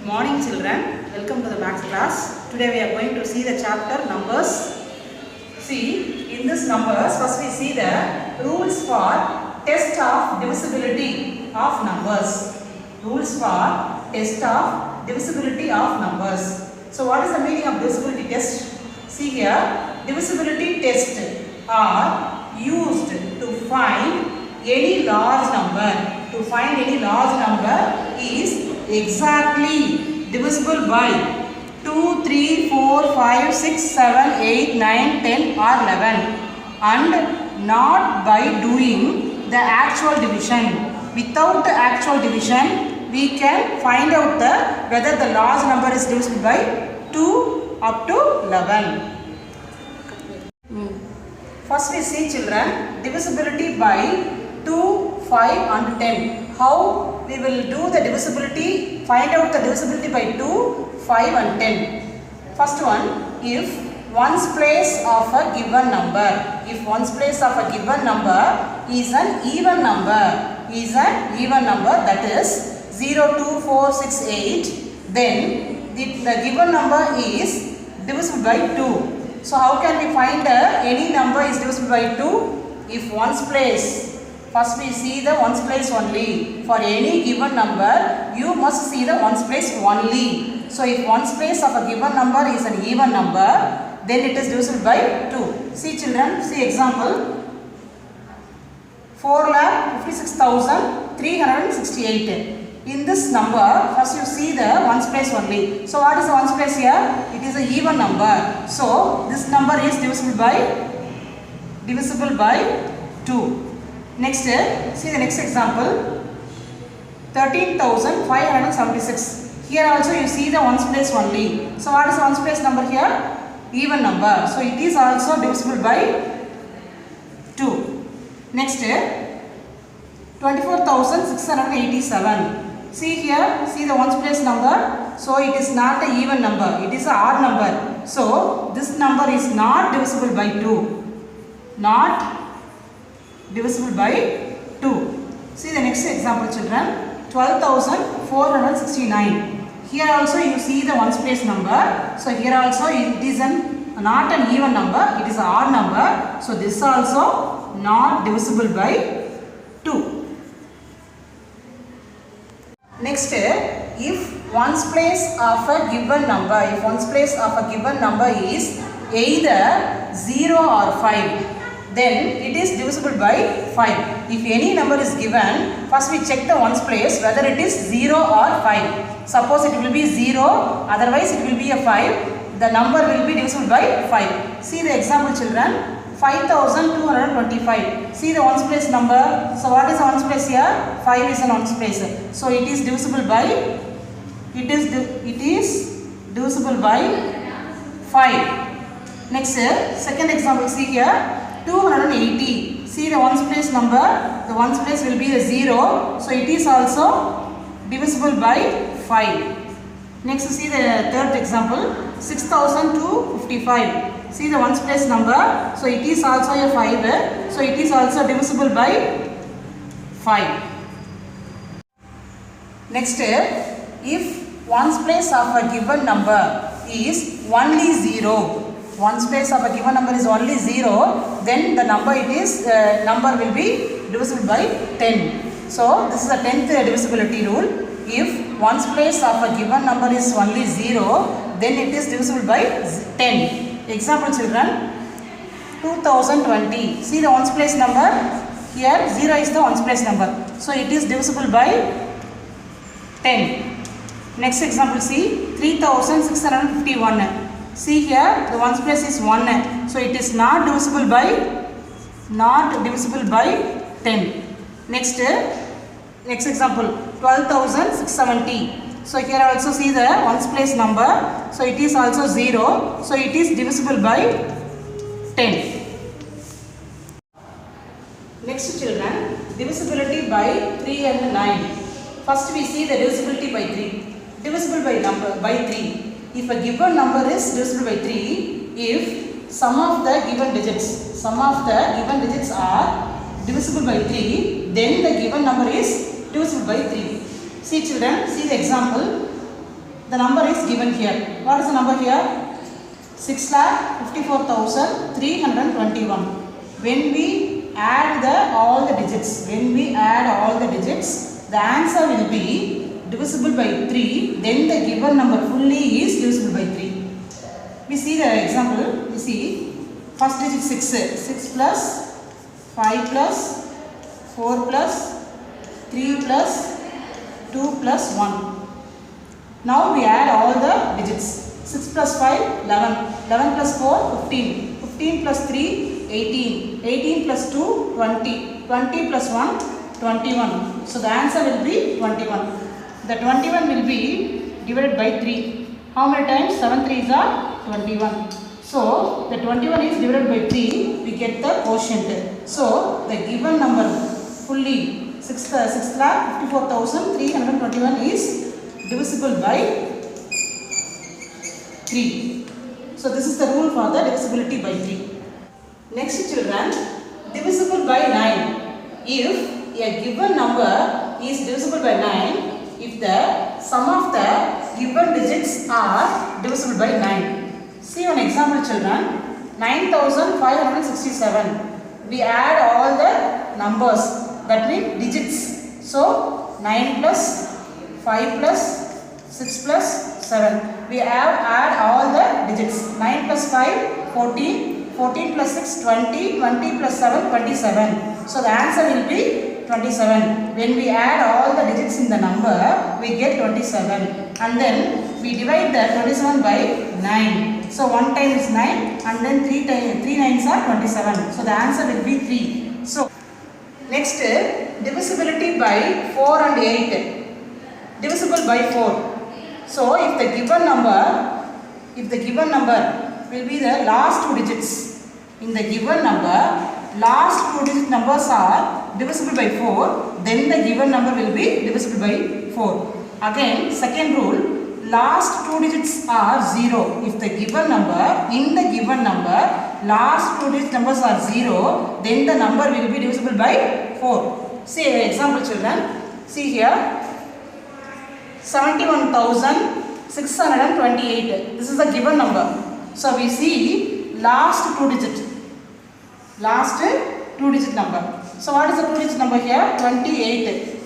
Morning children, welcome to the maths class. Today we are going to see the chapter numbers. See, in this numbers, first we see the rules for test of divisibility of numbers. Rules for test of divisibility of numbers. So what is the meaning of divisibility test? See here, divisibility tests are used to find any large number. To find any large number is exactly divisible by 2, 3, 4, 5, 6, 7, 8, 9, 10 or 11 and not by doing the actual division. Without the actual division, we can find out whether the large number is divisible by 2 up to 11. First we see children, divisibility by 2, 5 and 10. How we will do the divisibility, find out the divisibility by 2, 5 and 10. First one, if ones place of a given number, if ones place of a given number is an even number, that is 0, 2, 4, 6, 8, then the given number is divisible by 2. So how can we find any number is divisible by 2? If ones place, first we see the ones place only. For any given number, you must see the ones place only. So if ones place of a given number is an even number, then it is divisible by 2. See children, see example. 4,56,368. In this number, first you see the ones place only. So what is the ones place here? It is a even number. So this number is divisible by 2. Next, see the next example. 13,576. Here also you see the ones place only. So what is the ones place number here? Even number. So it is also divisible by 2. Next, 24,687. See here, see the ones place number. So it is not an even number, it is an odd number. So this number is not divisible by 2. Not divisible by 2. See the next example children. 12,469. Here also you see the ones place number. So here also it is not an even number, it is an odd number. So this also not divisible by 2. Next, if ones place of a given number, is either 0 or 5, then it is divisible by 5. If any number is given, first we check the ones place whether it is 0 or 5. Suppose it will be 0, otherwise it will be a 5. The number will be divisible by 5. See the example children. 5,225. See the ones place number. So what is the ones place here? 5 is an ones place. So it is divisible by, it is divisible by 5. Next, second example, see here. 280. See the ones place number. The ones place will be a 0. So it is also divisible by 5. Next, see the third example. 6,255. See the ones place number. So it is also a 5. So it is also divisible by 5. Next, if ones place of a given number is only 0. Ones place of a given number is only 0, then the number will be divisible by 10. So this is the 10th divisibility rule. If ones place of a given number is only 0, then it is divisible by 10. Example children, 2020. See the ones place number. Here 0 is the ones place number. So it is divisible by 10. Next example, see 3,651. See here the ones place is 1. So it is not divisible by 10. Next example, 12,670. So here also see the ones place number. So it is also 0. So it is divisible by 10. Next children, divisibility by 3 and 9. First we see the divisibility by 3. Divisible by 3. If a given number is divisible by 3, if sum of the given digits are divisible by 3, then the given number is divisible by 3. See children, see the example. The number is given here. What is the number here? 6,54,321. When we add all the digits, the answer will be divisible by 3. Then the given number fully is divisible by 3. We see the example. We see first digit 6. 6 plus 5 plus 4 plus 3 plus 2 plus 1. Now we add all the digits. 6 plus 5, 11. 11 plus 4, 15. 15 plus 3, 18. 18 plus 2, 20. 20 plus 1, 21. So the answer will be 21. The 21 will be divided by 3. How many times? 7 3s are 21. So the 21 is divided by 3. We get the quotient. So the given number fully 6,54,321 is divisible by 3. So this is the rule for the divisibility by 3. Next children, divisible by 9. If a given number is divisible by 9, if the sum of the given digits are divisible by 9. See one example children, 9,567. We add all the numbers, that means digits. So 9 plus 5 plus 6 plus 7. We add all the digits. 9 plus 5, 14. 14 plus 6, 20. 20 plus 7, 27. So the answer will be 27. When we add all the digits in the number, we get 27. And then we divide the 27 by 9. So 1 time is 9 and then 3 nines are 27. So the answer will be 3. So next, divisibility by 4 and 8. Divisible by 4. So if the given number will be the last 2 digits. In the given number, last 2 digit numbers are divisible by 4, then the given number will be divisible by 4. Again, second rule, last 2 digits are 0. If the given number, last 2 digit numbers are 0, then the number will be divisible by 4. See example children. See here, 71,628. This is the given number. So we see last 2 digit number. So what is the 2 digit number here? 28.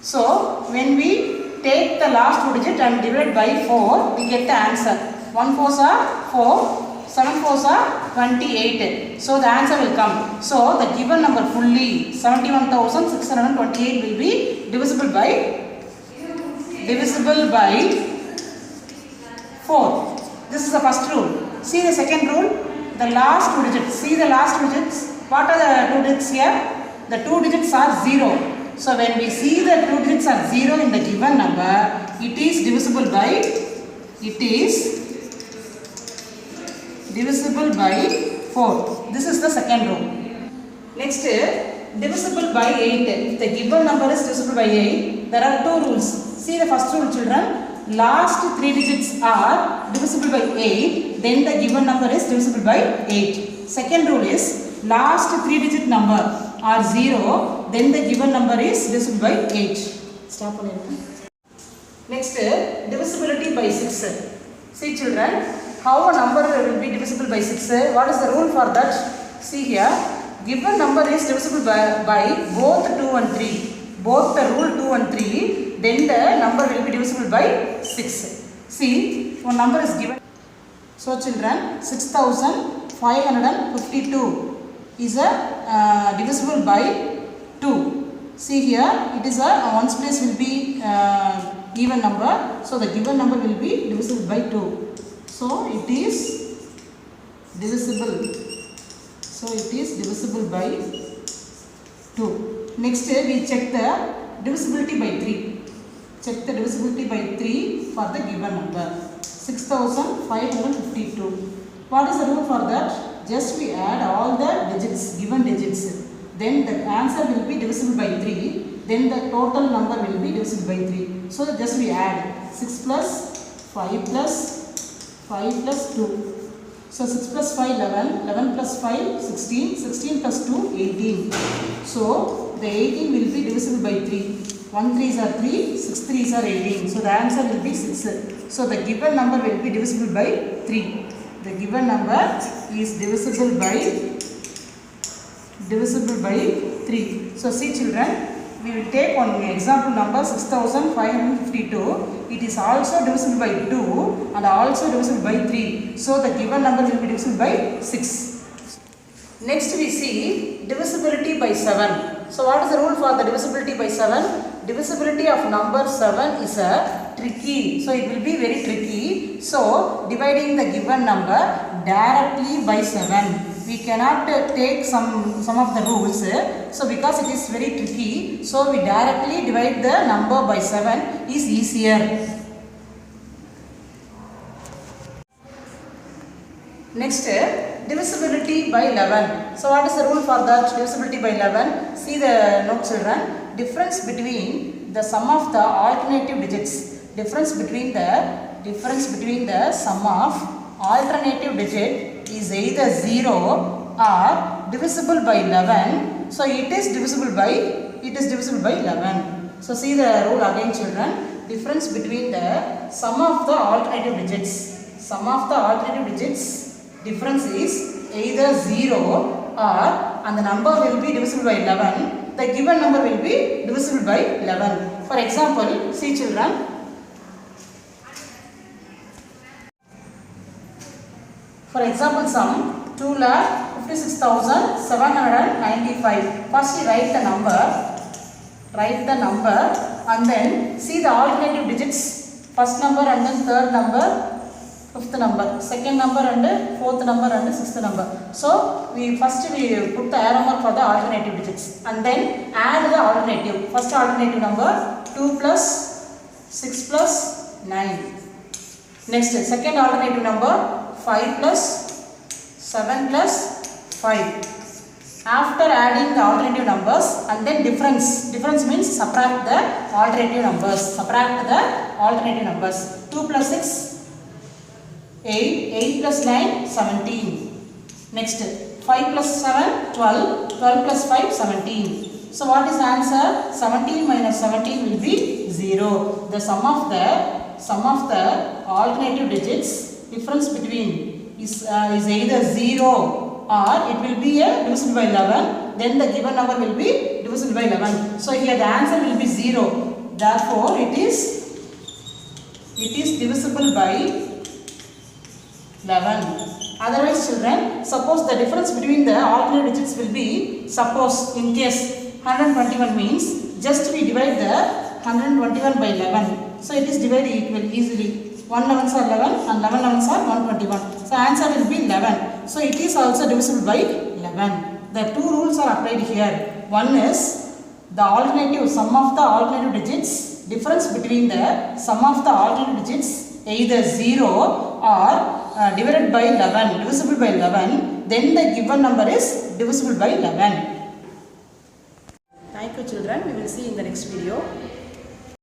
So when we take the last 2 digit and divide by 4, we get the answer. 1 4s are 4, 7 4s are 28. So the answer will come. So the given number fully 71,628 will be divisible by 4. This is the first rule. See the second rule. The last 2 digits. See the last 2 digits. What are the 2 digits here? The 2 digits are 0. So when we see the 2 digits are 0 in the given number, it is divisible by 4. This is the second rule. Next, divisible by 8. If the given number is divisible by 8, there are 2 rules. See the first rule children. Last 3 digits are divisible by 8, then the given number is divisible by 8. Second rule is last 3 digit number are 0, then the given number is divisible by 8. Stop on it. Next, divisibility by 6. See children, how a number will be divisible by 6? What is the rule for that? See here, given number is divisible by both 2 and 3. Both the rule 2 and 3, then the number will be divisible by 6. See, one number is given. So children, 6,552 is divisible by 2. See here, it is ones place will be even number. So the given number will be divisible by 2. So it is divisible. By 2. Next, we check the divisibility by 3. Check the divisibility by 3 for the given number. 6,552. What is the rule for that? Just we add all the digits, given digits. Then the answer will be divisible by 3. Then the total number will be divisible by 3. So just we add 6 plus 5 plus 5 plus 2. So 6 plus 5, 11. 11 plus 5, 16. 16 plus 2, 18. So the 18 will be divisible by 3. 1 3s are 3, 6 3s are 18. So the answer will be 6. So the given number will be divisible by 3. The given number is divisible by 3. So see children, we will take one example number 6552. It is also divisible by 2 and also divisible by 3. So the given number will be divisible by 6. Next we see divisibility by 7. So what is the rule for the divisibility by 7? Divisibility of number 7 is a tricky. So it will be very tricky. So dividing the given number directly by 7. We cannot take some of the rules. So because it is very tricky, so we directly divide the number by 7 is easier. Next, divisibility by 11. So what is the rule for that divisibility by 11? See the note children. Difference between the sum of the alternative digits. Difference between the sum of alternative digit is either 0 or divisible by 11. So it is divisible by 11. So see the rule again children. Difference between the sum of the alternative digits. Sum of the alternative digits difference is either 0 or and the number will be divisible by 11. The given number will be divisible by 11. For example, see children. For example, sum 2,56,795. First, write the number, and then see the alternative digits. First number and then third number, fifth number, second number and fourth number and sixth number. So we put the arrow mark for the alternative digits and then add the alternative. First alternative number 2 plus 6 plus 9. Next, second alternative number 5 plus 7 plus 5. After adding the alternative numbers and then difference means subtract the alternative numbers. 2 plus 6 8 plus 9 17. Next, 5 plus 7 12 plus 5 17. So what is the answer? 17 minus 17 will be 0. The sum of the alternative digits difference between is either 0 or it will be divisible by 11. Then the given number will be divisible by 11. So here the answer will be 0. Therefore it is divisible by 11. Otherwise children, suppose the difference between the alternate digits will be, suppose in case 121 means just we divide the 121 by 11. So it is divided easily. 1 11s are 11 and 11 11s are 121. So answer will be 11. So it is also divisible by 11. The two rules are applied here. One is the alternative sum of the alternative digits, difference between the sum of the alternative digits either 0 or divided by 11, divisible by 11, then the given number is divisible by 11. Thank you children, we will see in the next video.